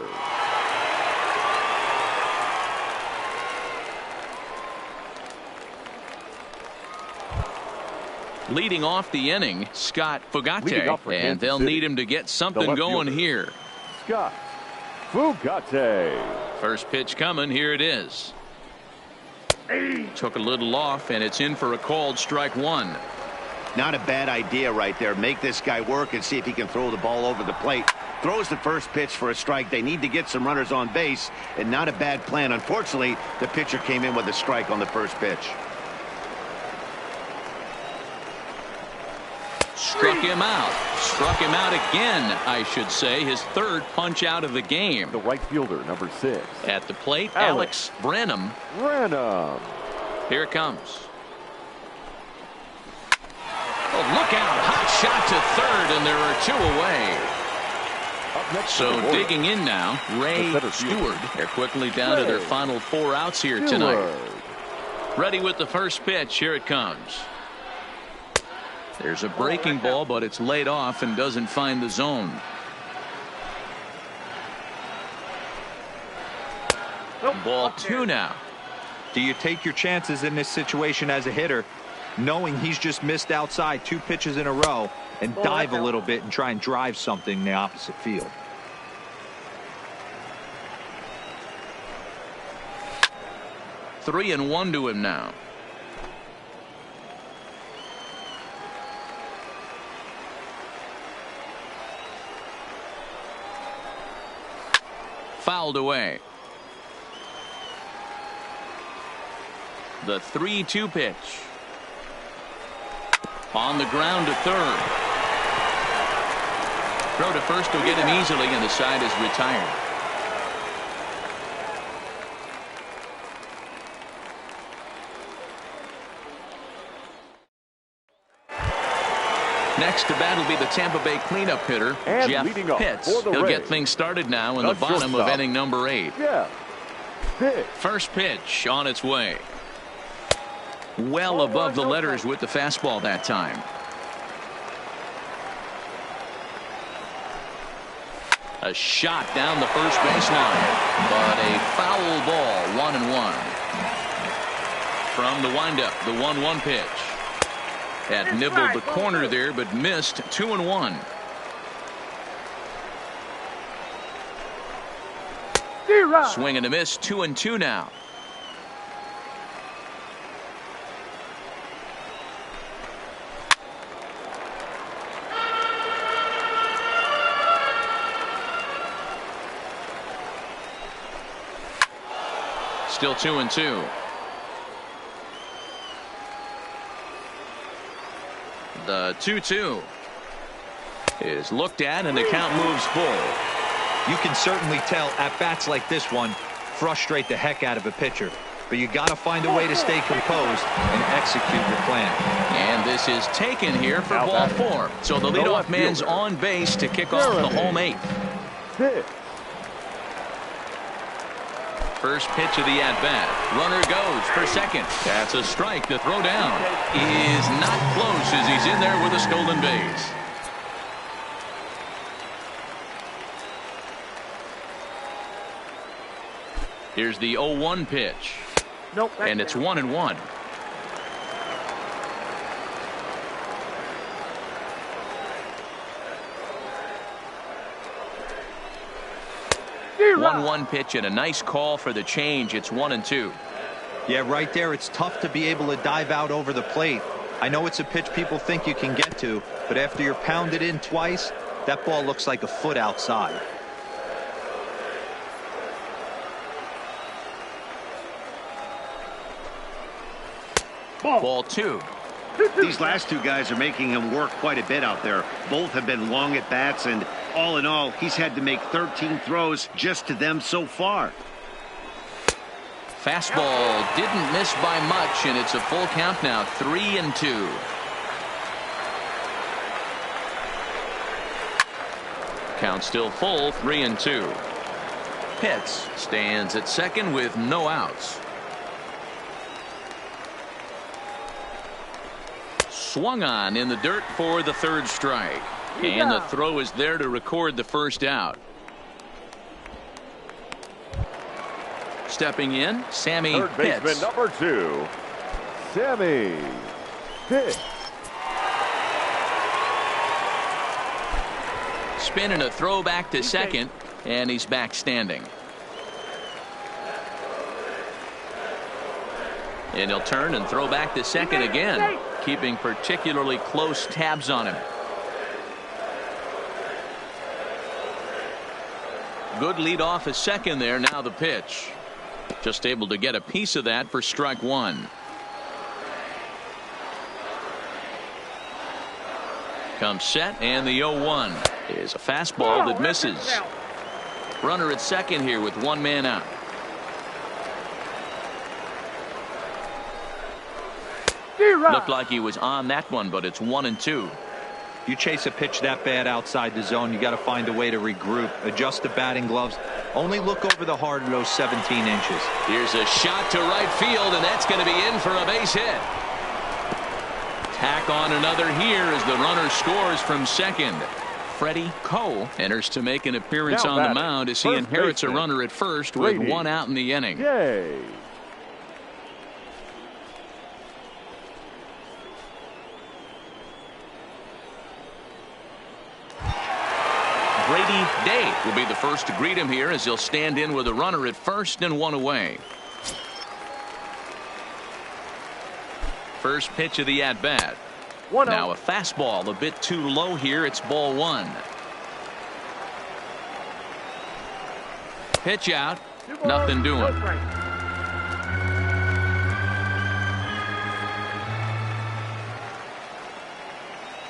Leading off the inning, Scott Fugate, and they'll need him to get something going here. Scott Fugate. First pitch coming. Here it is. Took a little off, and it's in for a called strike 1. Not a bad idea right there. Make this guy work and see if he can throw the ball over the plate. Throws the first pitch for a strike. They need to get some runners on base, and not a bad plan. Unfortunately, the pitcher came in with a strike on the first pitch. Struck him out. Struck him out again, I should say. His third punch out of the game. The right fielder, number 6. At the plate, Alex Branham. Here it comes. Oh, look out. Hot shot to third, and there are 2 away. So digging in now, Ray Stewart. They're quickly down to their final 4 outs here tonight. Ready with the first pitch. Here it comes. There's a breaking ball, but it's laid off and doesn't find the zone. Ball 2 now. Do you take your chances in this situation as a hitter, knowing he's just missed outside 2 pitches in a row, and dive a little bit and try and drive something in the opposite field? Three and 1 to him now. Fouled away. The 3-2 pitch. On the ground to third. Throw to first will get him easily, and the side is retired. Next to bat will be the Tampa Bay cleanup hitter, Jeff Pitts. He'll get things started now in the bottom of inning number 8. First pitch on its way. Well above the letters with the fastball that time. A shot down the first baseline, but a foul ball. 1-1. From the windup, the 1-1 pitch. That nibbled the corner there, but missed. 2-1. Swing and a miss. 2-2 now. Still 2-2. The 2-2 is looked at, and the count moves full. You can certainly tell at bats like this one frustrate the heck out of a pitcher, but you got to find a way to stay composed and execute your plan. And this is taken here for ball 4. So the leadoff man's on base to kick off the home 8th. First pitch of the at-bat. Runner goes for second. That's a strike. The throw down is not close as he's in there with a stolen base. Here's the 0-1 pitch. Nope. And it's 1-1. One pitch and a nice call for the change. It's 1-2. Yeah, right there. It's tough to be able to dive out over the plate. I know it's a pitch people think you can get to, but after you're pounded in twice, that ball looks like a foot outside. Ball 2. These last two guys are making him work quite a bit out there. Both have been long at bats, and all in all, he's had to make 13 throws just to them so far. Fastball didn't miss by much, and it's a full count now. 3-2. Count still full. 3-2. Pitts stands at second with no outs. Swung on in the dirt for the third strike. And the throw is there to record the first out. Stepping in, Sammy Third baseman Pitts. number 2, Sammy Pitts. Spin and a throw back to second, and he's back standing. And he'll turn and throw back to second again, keeping particularly close tabs on him. Good lead off at second there. Now the pitch. Just able to get a piece of that for strike one. Comes set, and the 0-1 is a fastball that misses. Runner at second here with one man out. Looked like he was on that one, but it's 1-2. You chase a pitch that bad outside the zone, you got to find a way to regroup, adjust the batting gloves. Only look over the heart of those 17 inches. Here's a shot to right field, and that's going to be in for a base hit. Tack on another here as the runner scores from second. Freddie Coe enters to make an appearance on the mound as he inherits a runner at first with one out in the inning. Yay. Brady Day will be the first to greet him here as he'll stand in with a runner at first and one away. First pitch of the at-bat. Now a fastball a bit too low here. It's ball one. Pitch out. Nothing doing.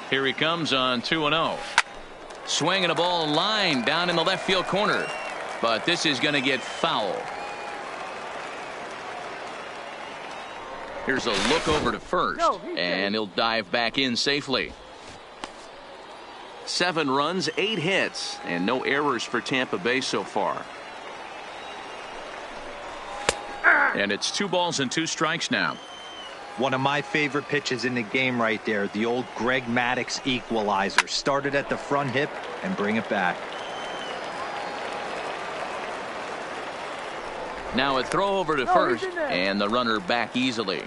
Here he comes on 2-0. Swinging a ball line down in the left field corner, but this is going to get foul. Here's a look over to first, and he'll dive back in safely. 7 runs, 8 hits, and no errors for Tampa Bay so far. And it's 2 balls and 2 strikes now. One of my favorite pitches in the game right there, the old Greg Maddux equalizer. Started at the front hip and bring it back. Now a throw over to first, and the runner back easily.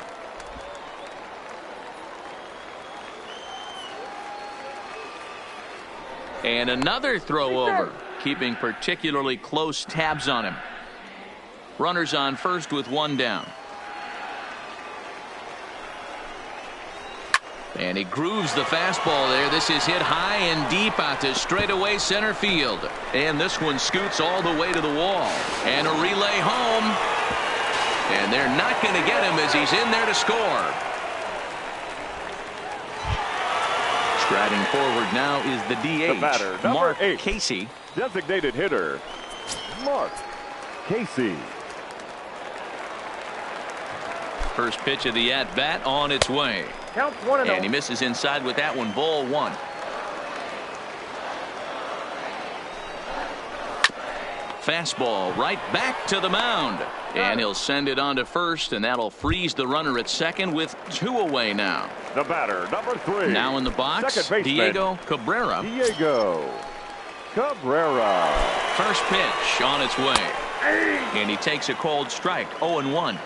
And another throw over, keeping particularly close tabs on him. Runners on first with one down. And he grooves the fastball there. This is hit high and deep out to straightaway center field. And this one scoots all the way to the wall. And a relay home. And they're not going to get him as he's in there to score. Striding forward now is the DH, the batter, Mark 8, Casey. Designated hitter, Mark Casey. First pitch of the at-bat on its way. Counts 1-0. And he misses inside with that one. Ball one. Fastball right back to the mound. And he'll send it on to first, and that'll freeze the runner at second with 2 away now. The batter, number 3. Now in the box, Diego Cabrera. Diego Cabrera. First pitch on its way. And he takes a cold strike, 0-1.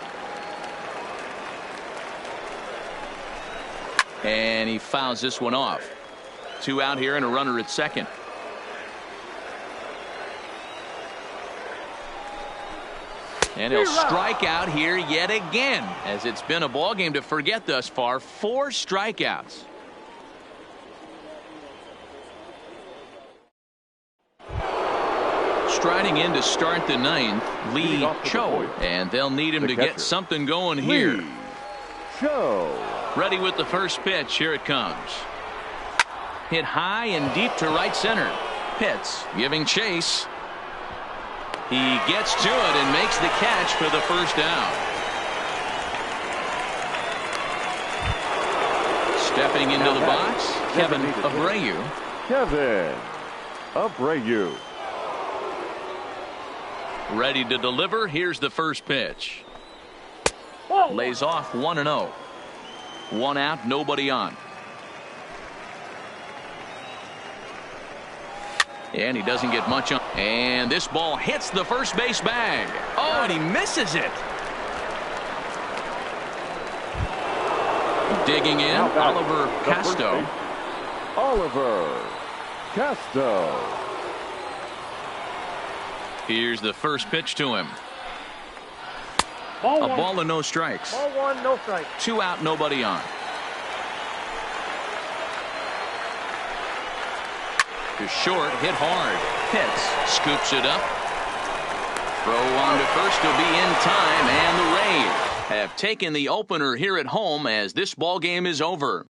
And he fouls this one off. 2 out here and a runner at second. And he'll strike out here yet again, as it's been a ball game to forget thus far. 4 strikeouts. Striding in to start the 9th, Lee Cho, and they'll need him to get something going here. Lee Cho. Ready with the first pitch. Here it comes. Hit high and deep to right center. Pitts giving chase. He gets to it and makes the catch for the first down. Stepping into the box, Kevin Abreu. Kevin Abreu. Ready to deliver. Here's the first pitch. Lays off 1-0. 1 out, nobody on. And he doesn't get much on. And this ball hits the first base bag. Oh, and he misses it. Digging in, Oliver Casto. Oliver Casto. Here's the first pitch to him. Ball A 1. ball and no strikes. Ball 1, no strike. 2 out, nobody on. To short, hit hard. Pitts scoops it up. Throw on to first will be in time, and the Rays have taken the opener here at home as this ball game is over.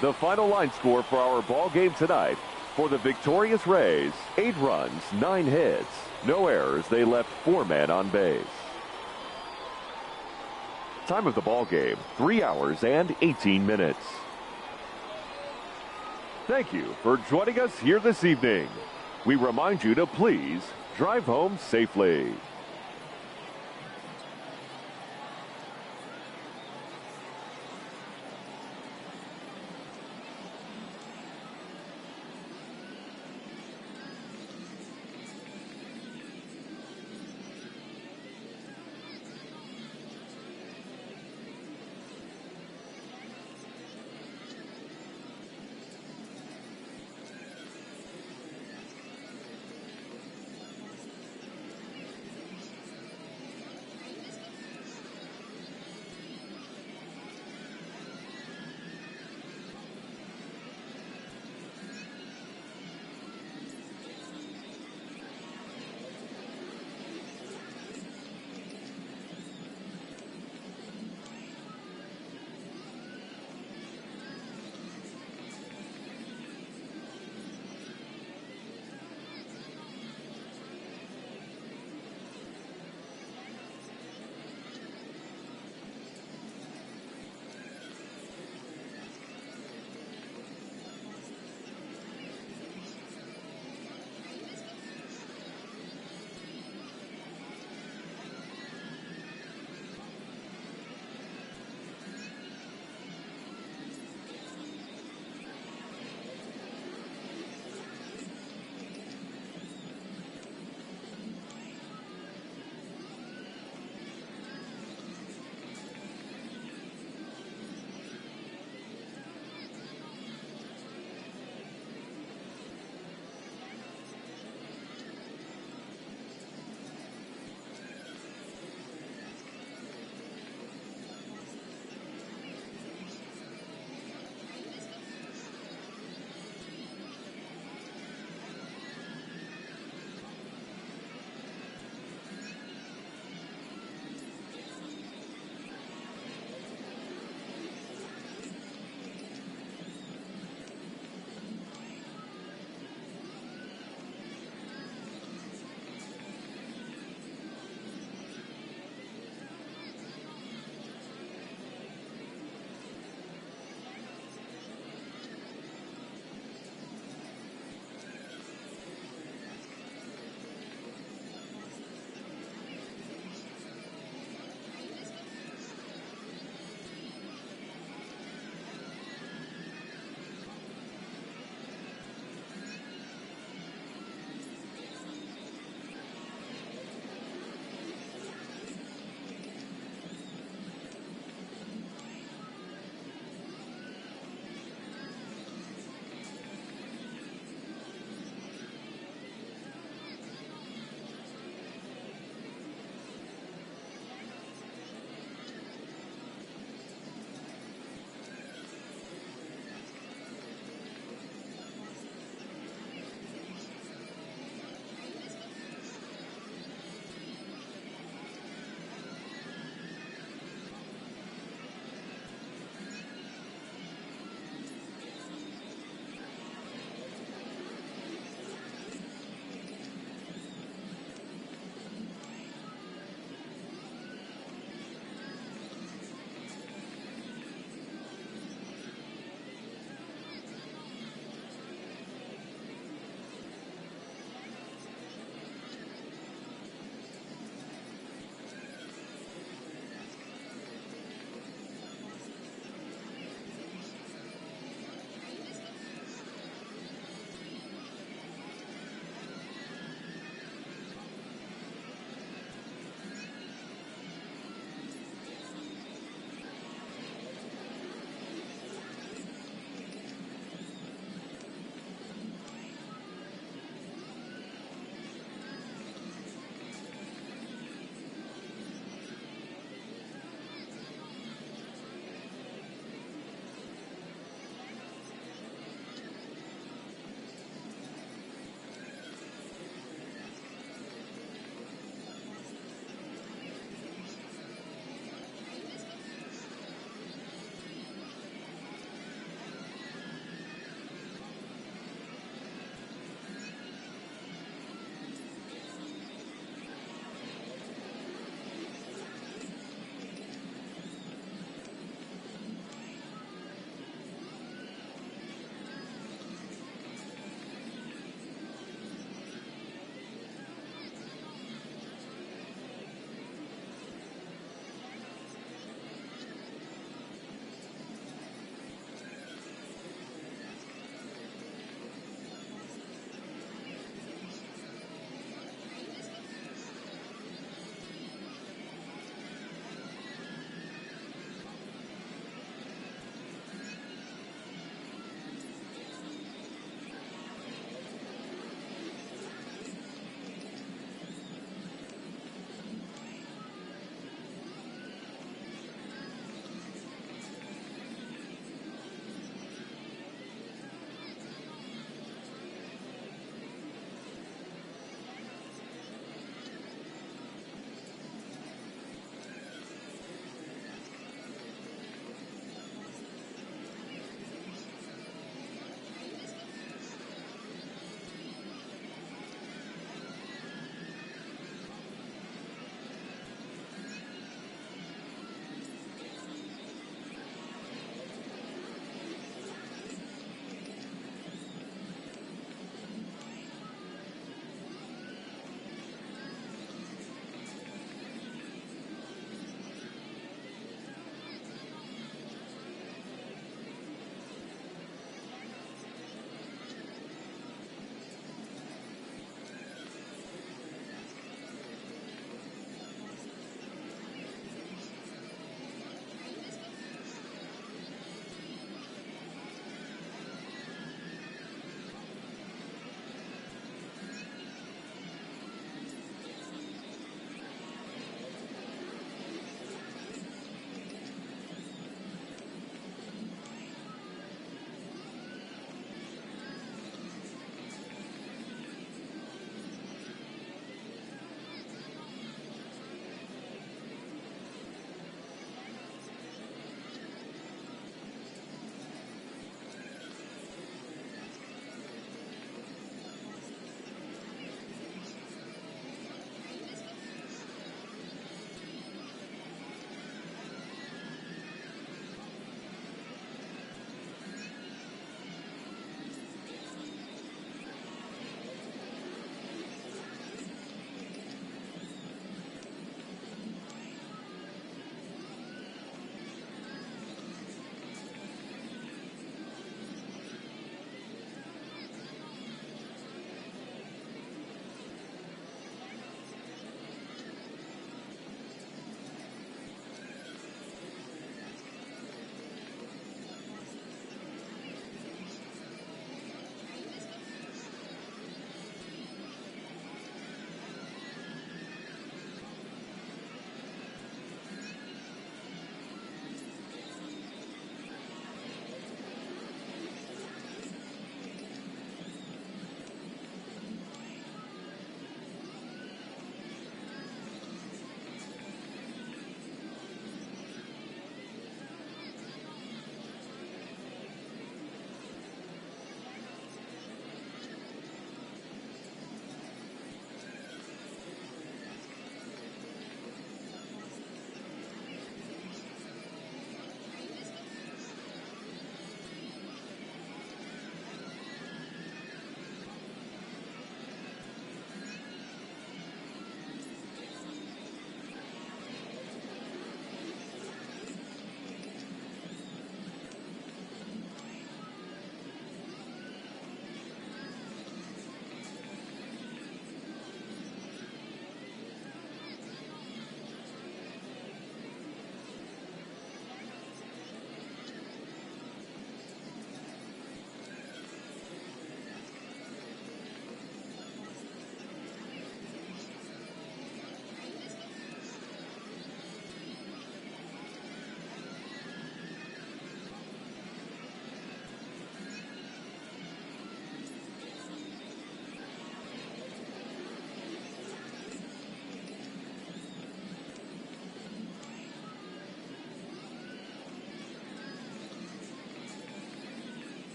The final line score for our ball game tonight: for the victorious Rays, 8 runs, 9 hits, no errors. They left 4 men on base. Time of the ball game, 3 hours and 18 minutes. Thank you for joining us here this evening. We remind you to please drive home safely.